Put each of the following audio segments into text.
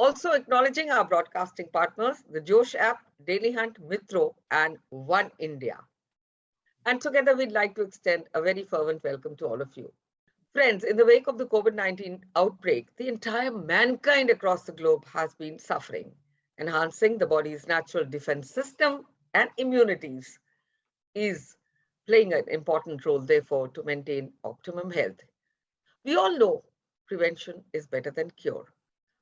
Also acknowledging our broadcasting partners, the Josh app, Daily Hunt, Mitro, and Oneindia. And together we'd like to extend a very fervent welcome to all of you. Friends, in the wake of the COVID-19 outbreak, the entire mankind across the globe has been suffering. Enhancing the body's natural defense system and immunities is playing an important role, therefore, to maintain optimum health. We all know prevention is better than cure.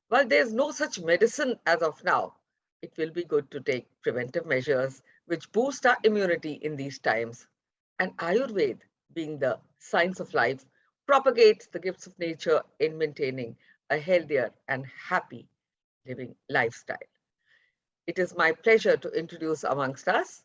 While there's no such medicine as of now, it will be good to take preventive measures which boost our immunity in these times. And Ayurveda, being the science of life, propagates the gifts of nature in maintaining a healthier and happy living lifestyle. It is my pleasure to introduce amongst us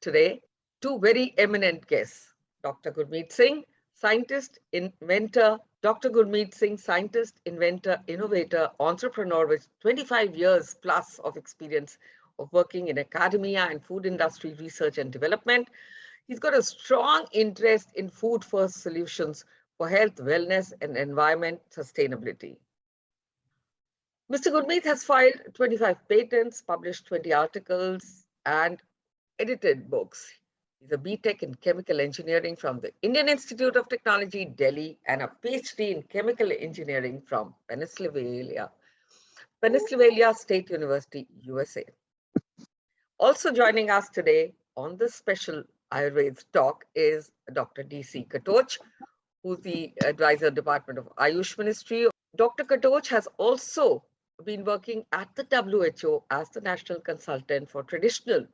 today two very eminent guests, Dr. Gurmeet Singh, scientist, inventor, Dr. Gurmeet Singh, scientist, inventor, innovator, entrepreneur with 25 years plus of experience of working in academia and food industry research and development. He's got a strong interest in food first solutions for health, wellness, and environment sustainability. Mr. Gurmeet has filed 25 patents, published 20 articles, and edited books. He's a BTech in chemical engineering from the Indian Institute of Technology, Delhi, and a PhD in chemical engineering from Pennsylvania State University, USA. Also joining us today on this special Ayurveda talk is Dr. D.C. Katoch, who's the advisor Department of Ayush Ministry. Dr. Katoch has also been working at the WHO as the national consultant for traditional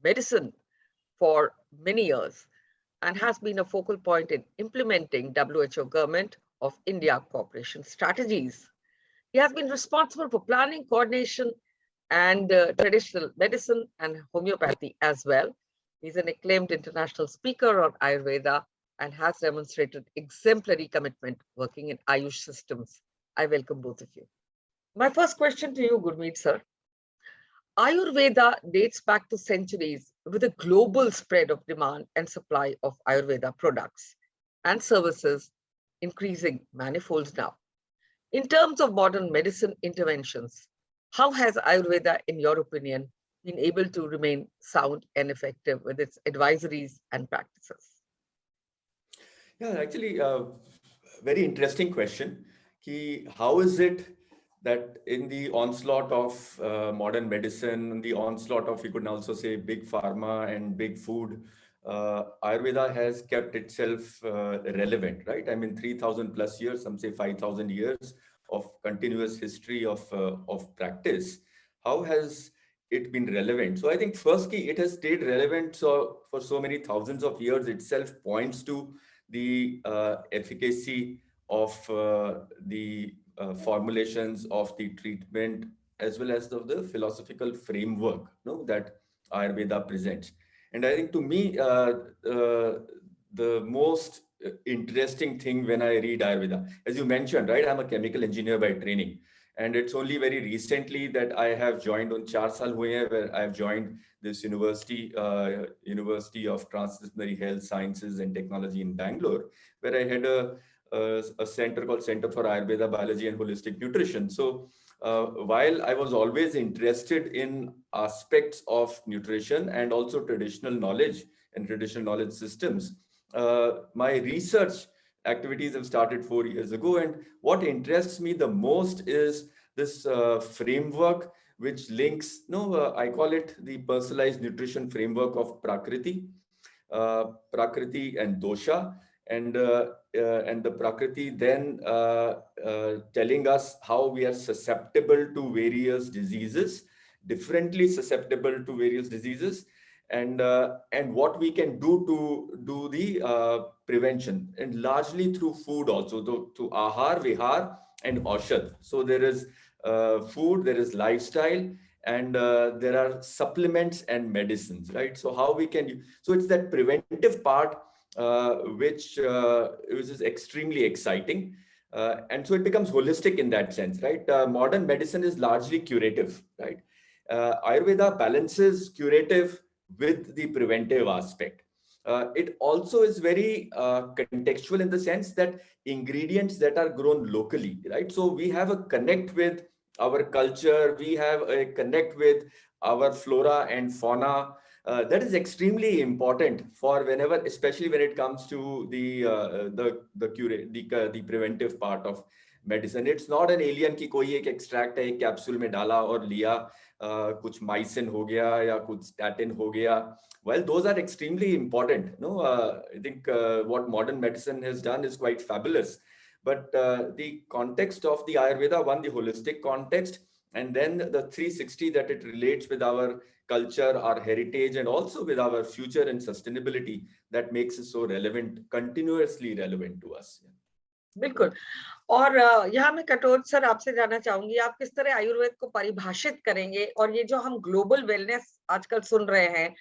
medicine for many years and has been a focal point in implementing WHO Government of India cooperation strategies. He has been responsible for planning, coordination, and traditional medicine and homeopathy as well. He's an acclaimed international speaker on Ayurveda and has demonstrated exemplary commitment working in Ayush systems. I welcome both of you. My first question to you, Gurmeet sir. Ayurveda dates back to centuries with a global spread of demand and supply of Ayurveda products and services increasing manifolds now. In terms of modern medicine interventions, how has Ayurveda, in your opinion, been able to remain sound and effective with its advisories and practices? Yeah, actually, very interesting question. How is it that in the onslaught of modern medicine, the onslaught of, you could also say, big pharma and big food, Ayurveda has kept itself relevant, right? I mean, 3,000 plus years, some say 5,000 years of continuous history of practice. How has it been relevant? So I think firstly, it has stayed relevant for so many thousands of years itself points to the efficacy of the formulations of the treatment, as well as the philosophical framework, that Ayurveda presents. And I think to me, the most interesting thing when I read Ayurveda, as you mentioned, right, I'm a chemical engineer by training. And it's only very recently that I have joined on 4 saal hue hain, where I have joined this University of Transdisciplinary Health Sciences and Technology in Bangalore, where I had a center called Center for Ayurveda, Biology and Holistic Nutrition. So while I was always interested in aspects of nutrition and also traditional knowledge and traditional knowledge systems, my research activities have started 4 years ago. And what interests me the most is this framework which links, I call it the personalized nutrition framework of Prakriti, Prakriti and Dosha. And the Prakriti then telling us how we are susceptible to various diseases, differently susceptible to various diseases, and what we can do to do the prevention, and largely through food also, to Ahar, Vihar, and Aushadh. So there is food, there is lifestyle, and there are supplements and medicines, right? So how we can, so it's that preventive part which is extremely exciting. And so it becomes holistic in that sense, right? Modern medicine is largely curative, right? Ayurveda balances curative with the preventive aspect. It also is very contextual in the sense that ingredients that are grown locally, right? So we have a connect with our culture, we have a connect with our flora and fauna. That is extremely important for whenever, especially when it comes to the preventive part of medicine. It's not an alien कि कोई एक extract है एक capsule में डाला और लिया, कुछ mycin हो गया या कुछ statin हो गया. Well, those are extremely important. No, I think what modern medicine has done is quite fabulous. But the context of the Ayurveda, one, the holistic context, and then the 360 that it relates with our culture, our heritage, and also with our future and sustainability, that makes it so relevant, continuously relevant to us. बिल्कुल. और यहाँ मैं Katoch sir आपसे जानना चाहूंगी, आप किस तरह आयुर्वेद को परिभाषित करेंगे, और ये जो हम ग्लोबल वेलनेस आजकल सुन रहे हैं,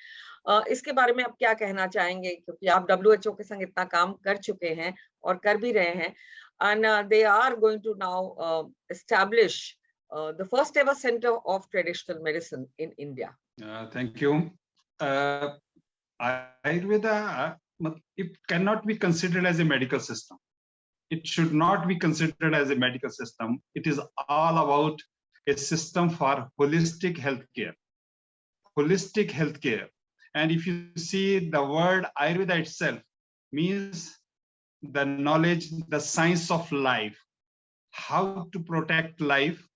इसके बारे में आप क्या कहना चाहेंगे, क्योंकि आप WHO के संग इतना काम कर चुके हैं और कर भी रहे हैं, and they are going to now establish the first ever center of traditional medicine in India. Thank you. Ayurveda, it cannot be considered as a medical system. It should not be considered as a medical system. It is all about a system for holistic healthcare. Holistic healthcare. And if you see the word Ayurveda itself means the knowledge, the science of life, how to protect life.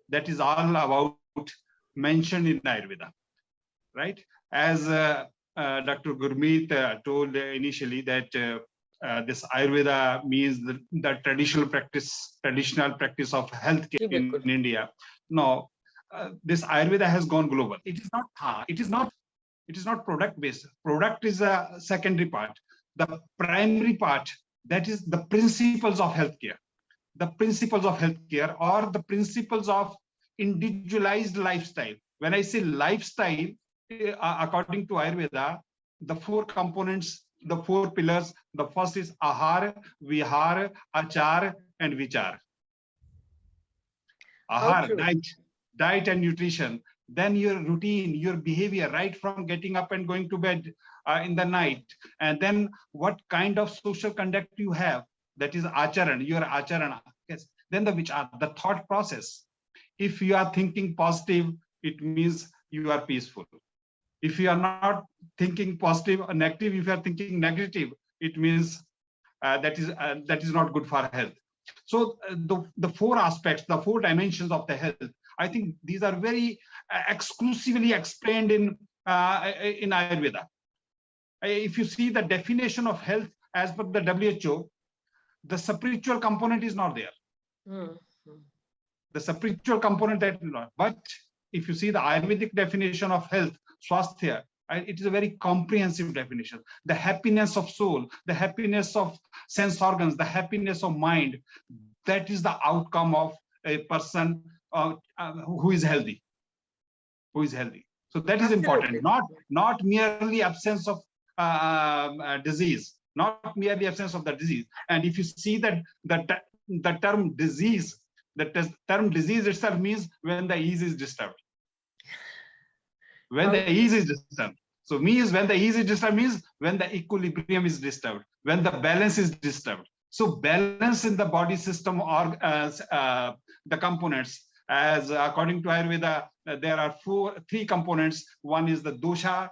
That is all about mentioned in Ayurveda, right? As Dr. Gurmeet told initially that this Ayurveda means the traditional practice of healthcare in India. No, this Ayurveda has gone global. It is not product based. Product is a secondary part. The primary part, that is the principles of healthcare. The principles of healthcare, or the principles of individualized lifestyle. When I say lifestyle, according to Ayurveda, the four components, the four pillars, the first is ahar, vihar, achar, and vichar. Ahar, diet and nutrition. Then your routine, your behavior, right from getting up and going to bed in the night. And then what kind of social conduct you have, that is acharan, your acharana. Yes. Then the vichar, the thought process. If you are thinking positive, it means you are peaceful. If you are not thinking positive or negative, if you are thinking negative, it means that is not good for health. So the four aspects, the four dimensions of the health, I think these are very exclusively explained in Ayurveda. If you see the definition of health as per the WHO, the spiritual component is not there. The spiritual component that is not. But if you see the Ayurvedic definition of health, swasthya, it is a very comprehensive definition. The happiness of soul, the happiness of sense organs, the happiness of mind, that is the outcome of a person who is healthy. So that is important. Not merely absence of disease, not merely absence of the disease. And if you see that the term disease, the term disease itself means when the ease is disturbed. When the ease is disturbed. So when the ease is disturbed means when the equilibrium is disturbed, when the balance is disturbed. So balance in the body system, or the components, as according to Ayurveda, there are three components. One is the dosha,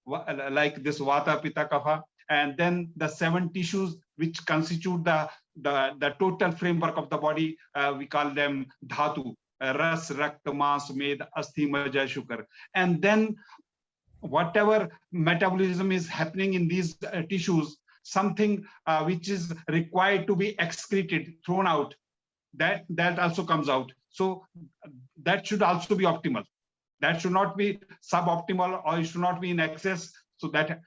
like this vata, pitta, kapha, and then the 7 tissues which constitute the total framework of the body. We call them dhatu, ras, rakta, mas, med, asthi, maja, shukar. And then whatever metabolism is happening in these tissues, something which is required to be excreted, thrown out, that also comes out. So that should also be optimal. That should not be suboptimal, or it should not be in excess. So dosha,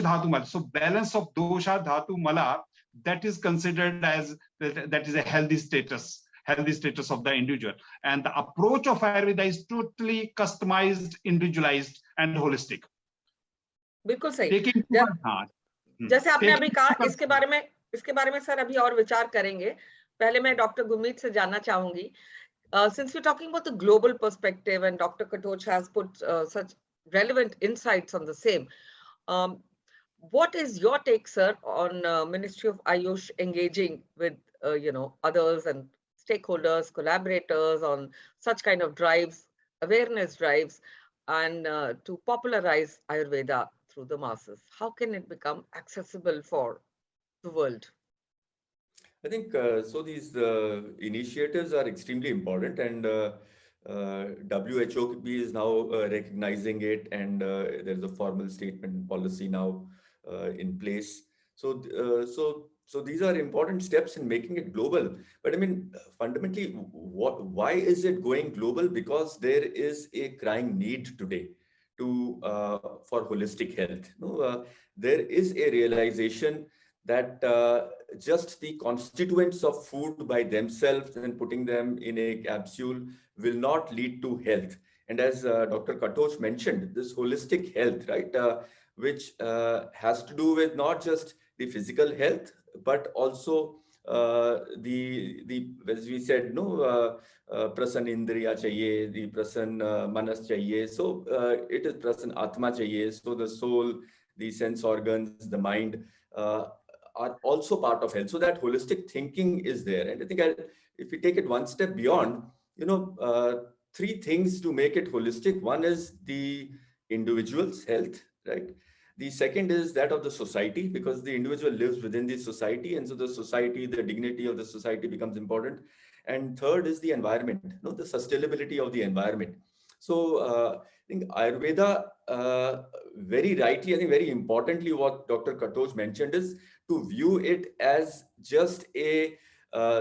dhatu, mala. So balance of dosha, dhatu, mala, that is considered as that is a healthy status of the individual. And the approach of Ayurveda is totally customized, individualized, and holistic. बिल्कुल सही. जैसे आपने अभी कहा, इसके बारे में sir अभी और विचार करेंगे. पहले मैं डॉक्टर गुरमीत से जानना चाहूंगी. Since we're talking about the global perspective, and Dr. Katoch has put such relevant insights on the same, what is your take, sir, on Ministry of Ayush engaging with others, and stakeholders, collaborators on such kind of drives, awareness drives, and to popularize Ayurveda through the masses? How can it become accessible for the world? I think so. These initiatives are extremely important, and WHO is now recognizing it, and there's a formal statement and policy now in place. So these are important steps in making it global. But I mean, fundamentally, why is it going global? Because there is a crying need today to for holistic health. No, there is a realization that just the constituents of food by themselves and putting them in a capsule will not lead to health. And as Dr. Katoch mentioned, this holistic health, right, which has to do with not just the physical health, but also the as we said, no, prasan indriya chahiye, the prasan manas chahiye. So it is prasan atma chahiye. So the soul, the sense organs, the mind. Are also part of health. So that holistic thinking is there. And I think if we take it one step beyond, three things to make it holistic. One is the individual's health, right? The second is that of the society, because the individual lives within the society. And so the society, the dignity of the society becomes important. And third is the environment, the sustainability of the environment. So I think Ayurveda, very rightly, I think very importantly, what Dr. Katoch mentioned is to view it as just a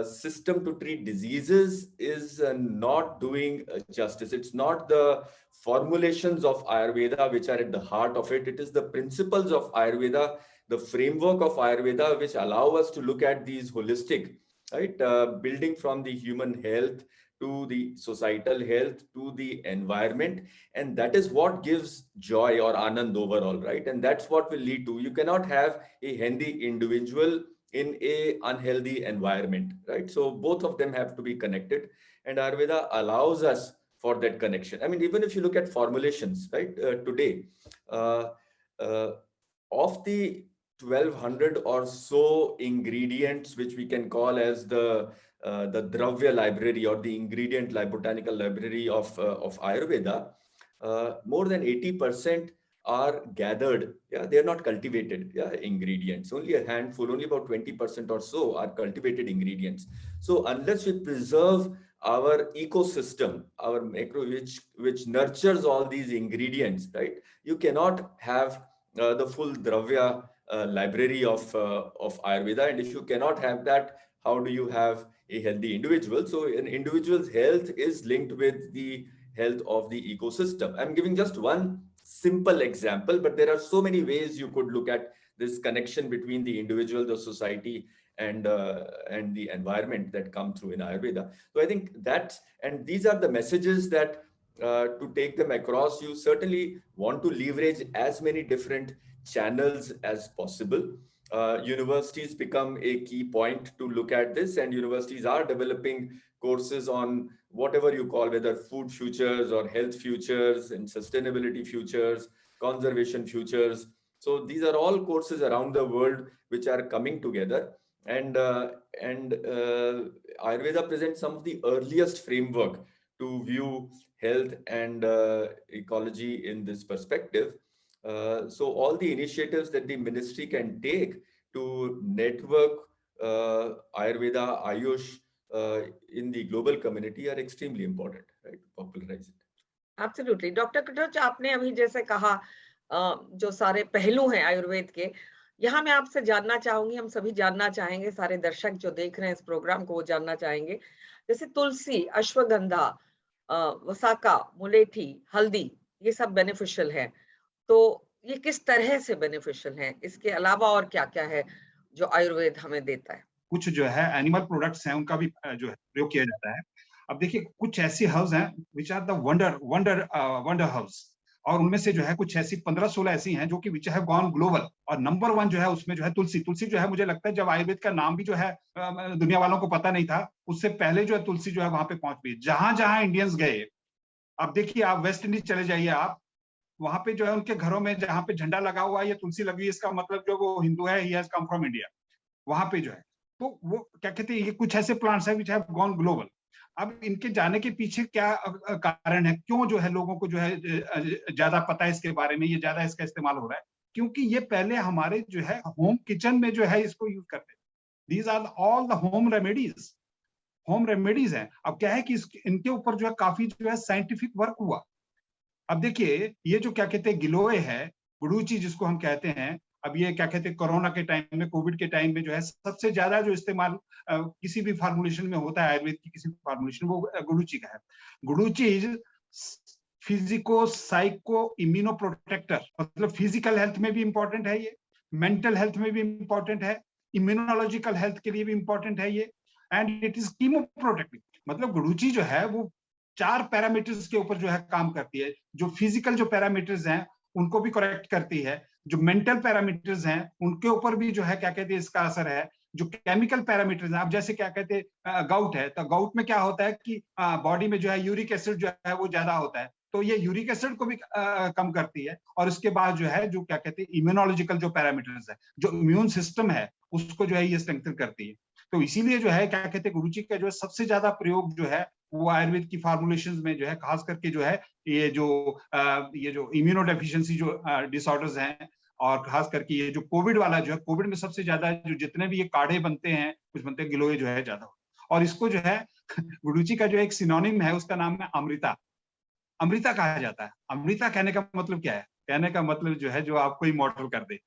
system to treat diseases is not doing justice. It's not the formulations of Ayurveda which are at the heart of it. It is the principles of Ayurveda, the framework of Ayurveda, which allow us to look at these holistic, right, building from the human health to the societal health to the environment. And that is what gives joy or anand overall, right? And that's what will lead to, you cannot have a healthy individual in a unhealthy environment, right? So both of them have to be connected, and Ayurveda allows us for that connection. I mean, even if you look at formulations, right, today, uh, uh, of the 1200 or so ingredients, which we can call as the Dravya library or the ingredient botanical library of Ayurveda, more than 80% are gathered. Yeah, they are not cultivated. Yeah, ingredients. Only a handful, only about 20% or so are cultivated ingredients. So unless we preserve our ecosystem, our macro, which nurtures all these ingredients, right? You cannot have the full Dravya library of Ayurveda. And if you cannot have that, how do you have a healthy individual? So an individual's health is linked with the health of the ecosystem. I'm giving just one simple example, but there are so many ways you could look at this connection between the individual, the society, and the environment that come through in Ayurveda. So I think that, and these are the messages that to take them across, you certainly want to leverage as many different channels as possible. Universities become a key point to look at this, and universities are developing courses on whatever you call, whether food futures or health futures and sustainability futures, conservation futures. So these are all courses around the world which are coming together. And Ayurveda presents some of the earliest framework to view health and ecology in this perspective. So all the initiatives that the ministry can take to network Ayurveda, Ayush in the global community are extremely important, right? To popularize it. Absolutely doctor Katoch, आपने अभी जैसे कहा जो सारे पहलू हैं आयुर्वेद के, यहाँ मैं आपसे जानना चाहूंगी, हम सभी जानना चाहेंगे, सारे दर्शक जो देख रहे हैं इस प्रोग्राम को वो जानना चाहेंगे, जैसे तुलसी, अश्वगंधा, वसाका, मुलेठी, हल्दी, ये सब बेनिफिशियल है, तो ये किस तरह से बेनिफिशियल है? इसके अलावा और क्या क्या है जो आयुर्वेद हमें देता है? कुछ जो है एनिमल प्रोडक्ट्स हैं, उनका भी जो है प्रयोग किया जाता है। अब देखिए, कुछ ऐसी हर्ब्स हैं which are the wonder herbs, और उनमें से जो है कुछ ऐसी 15-16 ऐसी हैं जो कि विच हैव गॉन ग्लोबल, और नंबर 1 जो है उसमें जो है तुलसी। तुलसी जो है, मुझे लगता है जब आयुर्वेद का नाम भी जो है दुनिया वालों को पता नहीं था, उससे पहले जो है तुलसी जो है वहां पे पहुंच गई। जहां जहां इंडियंस गए, अब देखिए आप वेस्ट इंडीज चले जाइए, आप वहां पे जो है उनके घरों में जहां पे झंडा लगा हुआ है, ये तुलसी लगी, इसका मतलब जो वो हिंदू है, he has come from India. वहां पे जो है तो वो क्या कहते हैं, ये कुछ ऐसे प्लांट्स हैं विच हैव गॉन ग्लोबल। अब इनके जाने के पीछे क्या कारण है, क्यों जो है लोगों को जो है ज्यादा पता है इसके बारे में, ये ज्यादा इसका इस्तेमाल हो रहा है, क्योंकि ये पहले हमारे जो है होम किचन में जो है इसको यूज करते थे। These are all the home remedies हैं। अब क्या है कि इनके ऊपर जो है काफी जो है साइंटिफिक वर्क हुआ। अब देखिए ये जो क्या कहते हैं गिलोय है, गुडूची जिसको हम कहते हैं, अब ये क्या कहते हैं कोरोना के टाइम में, कोविड के टाइम में जो है सबसे ज्यादा जो इस्तेमाल किसी भी फार्मुलेशन में होता है, आयुर्वेद की किसी भी फार्मुलेशन, वो गुडूची का है। गुडूची is physico psycho immuno protector, मतलब फिजिकल हेल्थ में भी इंपॉर्टेंट है ये, मेंटल हेल्थ में भी इंपॉर्टेंट है, इम्यूनोलॉजिकल हेल्थ के लिए भी इंपॉर्टेंट है ये, and it is chemo protective. मतलब गुडूची जो है वो 4 पैरामीटर्स के ऊपर जो है काम करती है। जो फिजिकल जो पैरामीटर्स हैं उनको भी करेक्ट करती है, जो मेंटल पैरामीटर्स हैं उनके ऊपर भी जो है क्या कहते हैं इसका असर है, जो केमिकल पैरामीटर्स हैं, अब जैसे क्या कहते हैं गाउट है, तो गाउट में क्या होता है कि बॉडी में जो है यूरिक एसिड जो है वो ज्यादा होता है, तो ये यूरिक एसिड को भी कम करती है। और उसके बाद जो है जो क्या कहते हैं इम्यूनोलॉजिकल जो पैरामीटर्स है, जो इम्यून सिस्टम है उसको जो है ये स्ट्रेंथन करती है। तो इसीलिए जो है क्या कहते हैं गुरुजी का जो है सबसे ज्यादा प्रयोग जो है वो आयुर्वेद की फार्मुलेशंस में जो है, खास करके जो है ये जो इम्यूनोडेफिशिएंसी जो डिसऑर्डर्स हैं, और खास करके ये जो कोविड वाला जो है, कोविड में सबसे ज्यादा जो जितने भी ये काढ़े बनते हैं, कुछ बनते हैं, गिलोय जो है ज्यादा। और इसको जो है गुरुजी का जो एक सिनोनिम है उसका नाम है अमृता। अमृता कहा जाता है। अमृता कहने का मतलब क्या है? कहने का मतलब जो है जो आपको इमॉर्टल कर दे,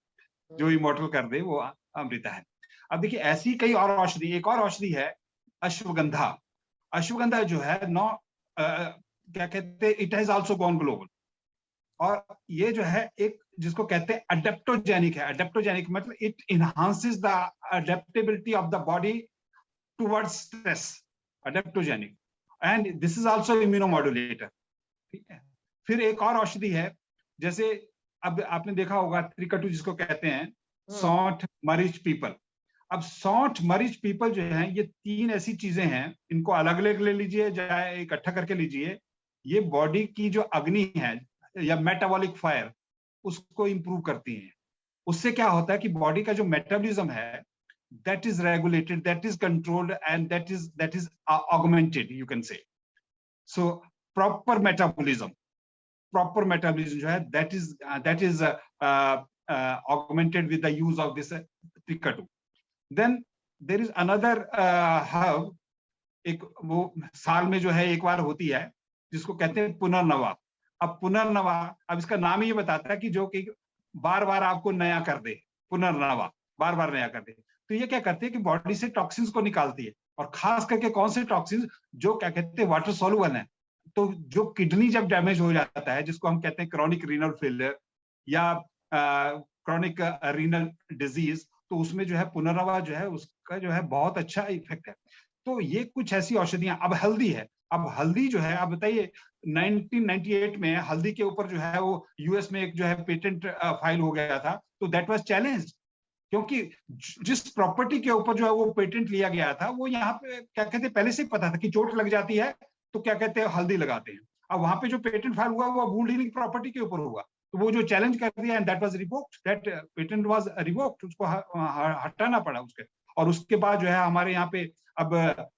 जो इमॉर्टल कर दे वो अमृता है। अब देखिए ऐसी कई और औषधि, एक और औषधि है अश्वगंधा। अश्वगंधा जो है क्या कहते हैं, it has also gone global. और ये जो है एक जिसको कहते हैं अडेप्टोजेनिक है। अडेप्टोजेनिक मतलब it enhances the adaptability of the body towards stress, adaptogenic, and this is also immunomodulator. ठीक है। फिर एक और औषधि है, जैसे अब आपने देखा होगा त्रिकटु जिसको कहते हैं, सौंठ, मरीच, पीपल। अब सौंठ, मरीच, पीपल जो है ये 3 ऐसी चीजें हैं, इनको अलग अलग ले लीजिए चाहे इकट्ठा करके लीजिए, ये बॉडी की जो अग्नि है या मेटाबॉलिक फायर उसको इंप्रूव करती हैं। उससे क्या होता है कि बॉडी का जो मेटाबॉलिज्म है that is regulated, that is controlled, and that is augmented, you can say. So proper metabolism जो है that is augmented with the use of this trikatu. Then there is another herb, एक वो साल में जो है एक बार होती है जिसको कहते हैं पुनर्नवा। अब पुनर्नवा, अब इसका नाम ही ये बताता है कि जो कि बार बार आपको नया कर दे, पुनर्नवा बार बार नया कर दे। तो ये क्या करती है कि बॉडी से टॉक्सिन्स को निकालती है, और खास करके कौन से टॉक्सिन्स, जो क्या कहते हैं वाटर सॉल्युबल है। तो जो किडनी जब डैमेज हो जाता है, जिसको हम कहते हैं क्रॉनिक रीनल फेलियर या क्रॉनिक रीनल डिजीज, तो उसमें जो है पुनर्नवा जो है उसका जो है बहुत अच्छा इफेक्ट है। तो ये कुछ ऐसी औषधियां। अब हल्दी है। अब हल्दी जो है, आप बताइए 1998 में हल्दी के ऊपर जो है वो यूएस में एक जो है पेटेंट फाइल हो गया था, तो दैट वाज चैलेंज, क्योंकि जिस प्रॉपर्टी के ऊपर जो है वो पेटेंट लिया गया था वो यहाँ पे क्या कहते हैं पहले से पता था कि चोट लग जाती है तो क्या कहते हैं हल्दी लगाते हैं। अब वहां पे जो पेटेंट फाइल हुआ वो वुंड हीलिंग प्रॉपर्टी के ऊपर हुआ, तो वो जो चैलेंज कर दिया and that was revoked, that patent was revoked, उसको हटाना पड़ा उसके। और उसके बाद जो है हमारे यहाँ पे अब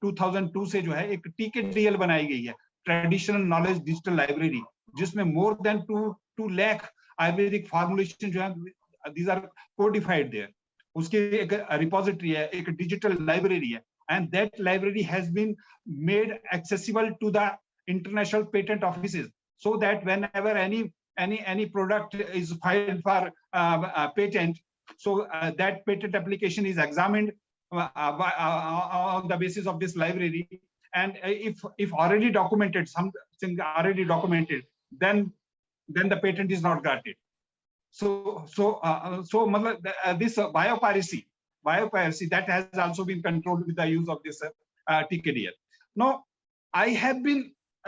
2002 से जो है एक टीकेडीएल बनाई गई है, ट्रेडिशनल नॉलेज डिजिटल लाइब्रेरी, जिसमें more than 2 lakh Ayurvedic formulation जो है दीज आर कोडिफाइड देयर। उसकी एक रिपोजिटरी है, एक डिजिटल लाइब्रेरी है, and that library has been made accessible to the international patent offices, so that whenever any product is filed for patent, so that patent application is examined on the basis of this library, and if already documented, something already documented, then the patent is not granted. So this biopiracy that has also been controlled with the use of this TKDL. Now, I have been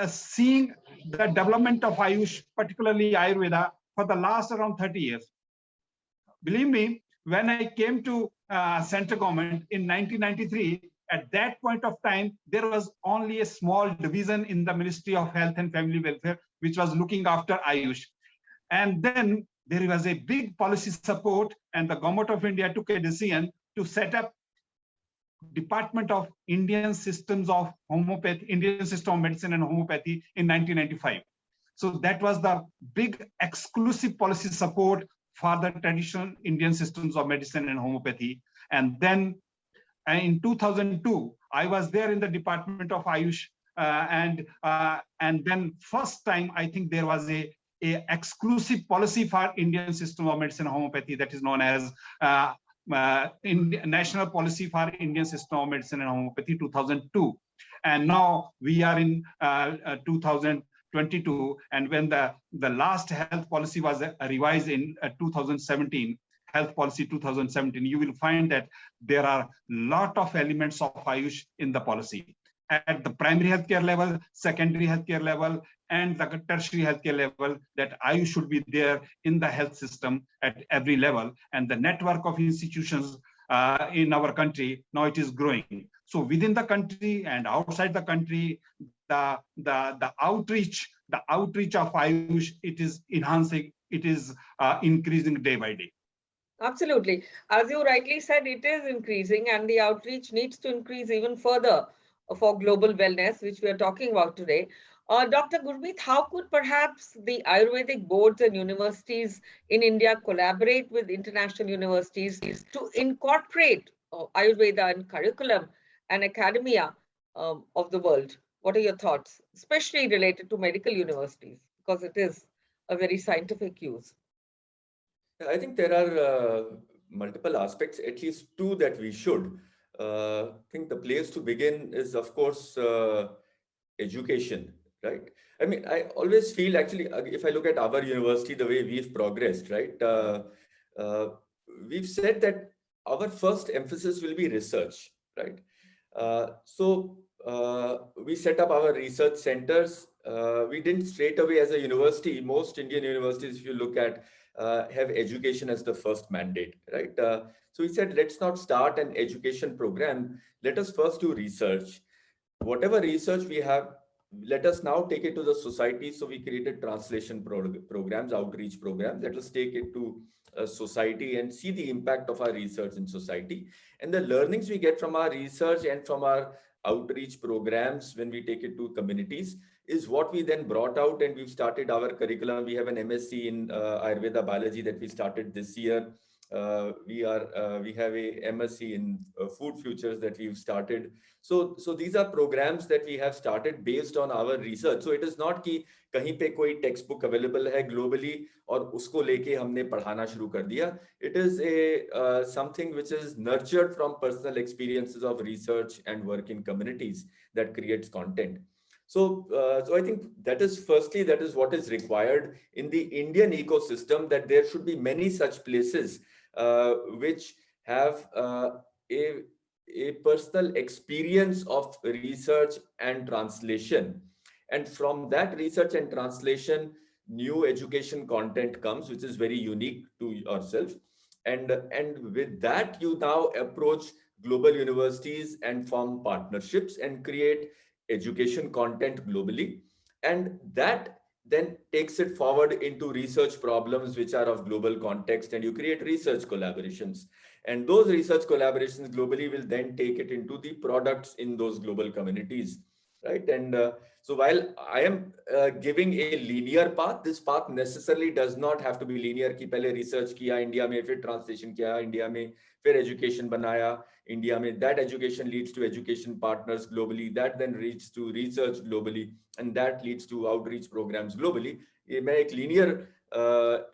seeing the development of Ayush, particularly Ayurveda, for the last around 30 years. Believe me, when I came to central government in 1993, at that point of time, there was only a small division in the Ministry of Health and Family Welfare, which was looking after Ayush. And then there was a big policy support, and the government of India took a decision to set up Department of Indian Systems of Homeopathy, Indian System of Medicine and Homeopathy in 1995. So that was the big exclusive policy support for the traditional Indian systems of medicine and homeopathy. And then in 2002, I was there in the Department of Ayush, and then first time I think there was a exclusive policy for Indian system of medicine and homeopathy that is known as National Policy for Indian System of Medicine and Homeopathy 2002. And now we are in 2022, and when the last health policy was revised in 2017, health policy 2017, you will find that there are a lot of elements of Ayush in the policy at the primary healthcare level, secondary healthcare level, and the tertiary healthcare level, that Ayush should be there in the health system at every level. And the network of institutions in our country, now it is growing. So within the country and outside the country, the outreach of Ayush, it is enhancing, it is increasing day by day. Absolutely. As you rightly said, it is increasing, and the outreach needs to increase even further for global wellness, which we are talking about today. Dr. Gurmeet, how could perhaps the Ayurvedic boards and universities in India collaborate with international universities to incorporate Ayurveda in curriculum and academia of the world? What are your thoughts, especially related to medical universities, because it is a very scientific use? I think there are multiple aspects, at least two that we should. I think the place to begin is, of course, education, right? I mean, I always feel actually, if I look at our university, the way we've progressed, right? Uh, we've said that our first emphasis will be research, right? We set up our research centers. We didn't straight away as a university. Most Indian universities, if you look at, have education as the first mandate, right? So we said, let's not start an education program. Let us first do research. Whatever research we have, let us now take it to the society. So we created translation programs, outreach programs. Let us take it to a society and see the impact of our research in society. And the learnings we get from our research and from our outreach programs, when we take it to communities, is what we then brought out, and we've started our curriculum. We have an MSc in Ayurveda biology that we started this year. We have a MSc in food futures that we've started. So these are programs that we have started based on our research. So it is not कि कहीं पे कोई textbook available है globally और उसको लेके हमने पढ़ाना शुरू कर दिया. It is a something which is nurtured from personal experiences of research and work in communities that creates content. So I think that is firstly, that is what is required in the Indian ecosystem, that there should be many such places which have a personal experience of research and translation. And from that research and translation, new education content comes, which is very unique to yourself. And with that, you now approach global universities and form partnerships and create education content globally. And that then takes it forward into research problems which are of global context, and you create research collaborations. And those research collaborations globally will then take it into the products in those global communities, right? And so while I am giving a linear path, this path necessarily does not have to be linear कि पहले research किया India में, फिर translation किया India में, फिर education बनाया India में, that education leads to education partners globally, that then leads to research globally, and that leads to outreach programs globally. ये मैं एक linear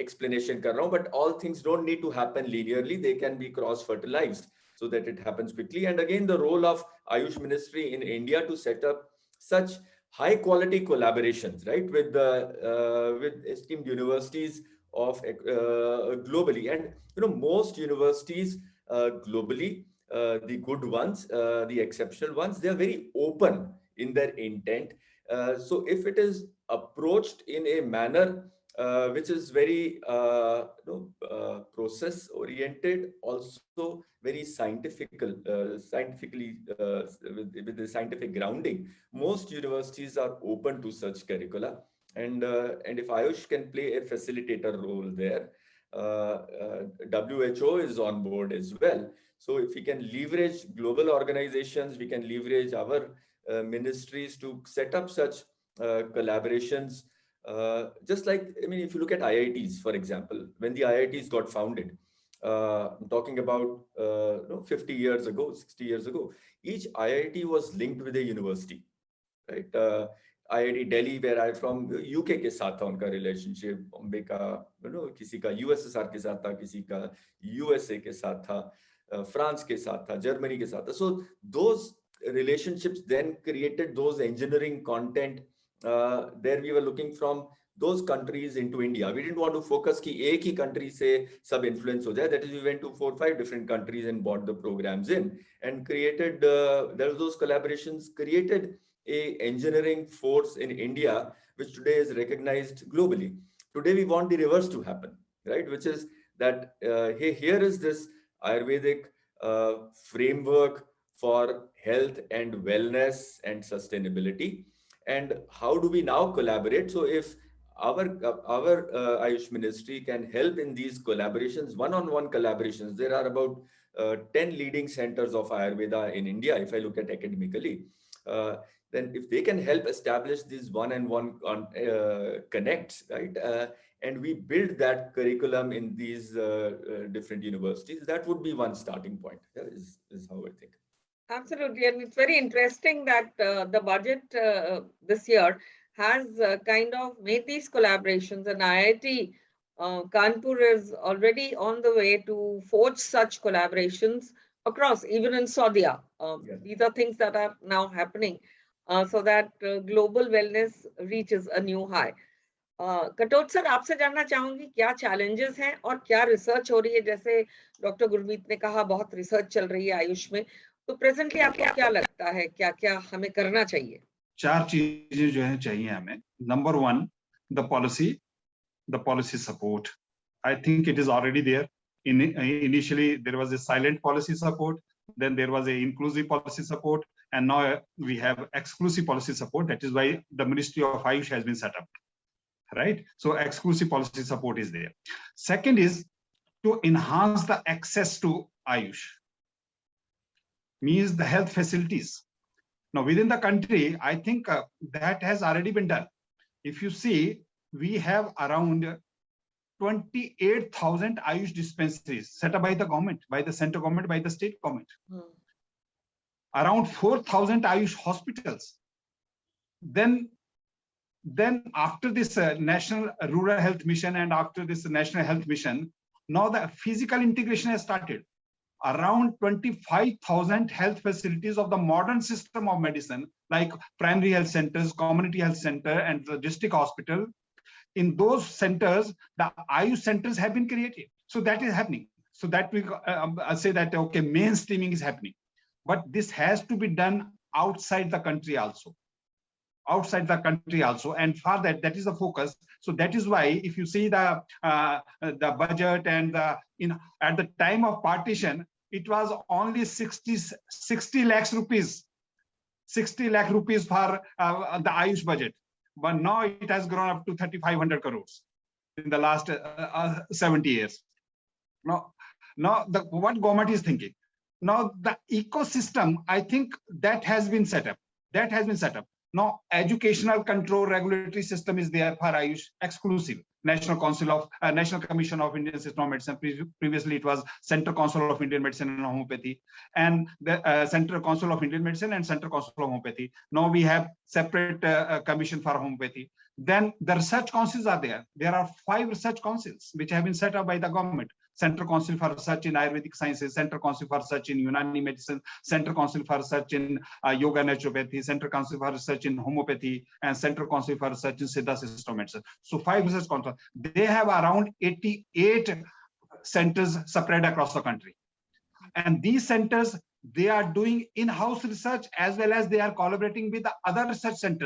explanation कर रहा हूँ, but all things don't need to happen linearly. They can be cross-fertilized so that it happens quickly. And again, the role of Ayush Ministry in India to set up such high-quality collaborations, right, with the with esteemed universities of globally. And most universities globally, the good ones, the exceptional ones, they are very open in their intent. So if it is approached in a manner which is very process oriented, also very scientifically with the scientific grounding, most universities are open to such curricula. And if Ayush can play a facilitator role there, WHO is on board as well. So if we can leverage global organizations, we can leverage our ministries to set up such collaborations. Just like, I mean, if you look at IITs, for example, when the IITs got founded, I'm talking about 50 years ago, 60 years ago, each IIT was linked with a university, right? IIT Delhi, where I'm from, UK के साथ था उनका relationship, Bombay का, किसी का USSR के साथ था, किसी का USA के साथ था, France के साथ था, Germany के साथ था. So those relationships then created those engineering content. There we were looking from those countries into India. We didn't want to focus कि एक ही country से सब influence हो जाए. That is, we went to 4 or 5 different countries and brought the programs in and created. There was those collaborations created a engineering force in India, which today is recognized globally. Today we want the reverse to happen, right? Which is that hey, here is this Ayurvedic framework for health and wellness and sustainability, and how do we now collaborate? So if our Ayush ministry can help in these collaborations, one-on-one collaborations, there are about 10 leading centers of Ayurveda in India, if I look at academically. Then if they can help establish these one-on-one connects, right? And we build that curriculum in these different universities, that would be one starting point, is how I think. Absolutely. And it's very interesting that the budget this year has kind of made these collaborations, and IIT Kanpur is already on the way to forge such collaborations across, even in Saudi. These are things that are now happening so that global wellness reaches a new high. Katoch sir, आपसे जानना चाहूंगी क्या challenges हैं और क्या research हो रही है. जैसे डॉक्टर गुरमीत ने कहा, बहुत रिसर्च चल रही है आयुष में, तो प्रेजेंटली आपको क्या लगता है, क्या क्या हमें करना चाहिए? 4 चीजें जो है चाहिए हमें. Number 1, the policy support. I think it is already there. Initially there was a silent policy support, then there was a inclusive policy support, and now we have exclusive policy support. That is why the Ministry of Ayush has been set up, right? So exclusive policy support is there. Second is to enhance the access to Ayush, means the health facilities. Now within the country, I think that has already been done. If you see, we have around 28,000 Ayush dispensaries set up by the government, by the central government, by the state government. Around 4,000 Ayush hospitals. Then after this National Rural Health Mission and after this National Health Mission, now the physical integration has started. Around 25,000 health facilities of the modern system of medicine, like primary health centers, community health center, and the district hospital. In those centers, the Ayush centers have been created. So that is happening. So that we say that, okay, mainstreaming is happening. But this has to be done outside the country also. Outside the country also. And for that, that is the focus. So that is why if you see the budget and at the time of partition, it was only 60 lakhs rupees. 60 lakh rupees for the Ayush budget. But now it has grown up to 3,500 crores in the last 70 years. Now what government is thinking? Now the ecosystem, I think that has been set up. That has been set up. Now educational control regulatory system is there for Ayush, exclusive. National Commission of Indian System of Medicine. Previously, it was Central Council of Indian Medicine and Homeopathy, and the Central Council of Indian Medicine and Central Council of Homeopathy. Now we have separate commission for homeopathy. Then the research councils are there. There are 5 research councils which have been set up by the government. Central Council for Research in Ayurvedic Sciences, Central Council for Research in Unani Medicine, Central Council for Research in Yoga Naturopathy, Central Council for Research in Homeopathy, and Central Council for Research in Siddha System of Medicine. So 5 research councils. They have around 88 centers spread across the country. And these centers, they are doing in-house research as well as they are collaborating with the other research centers.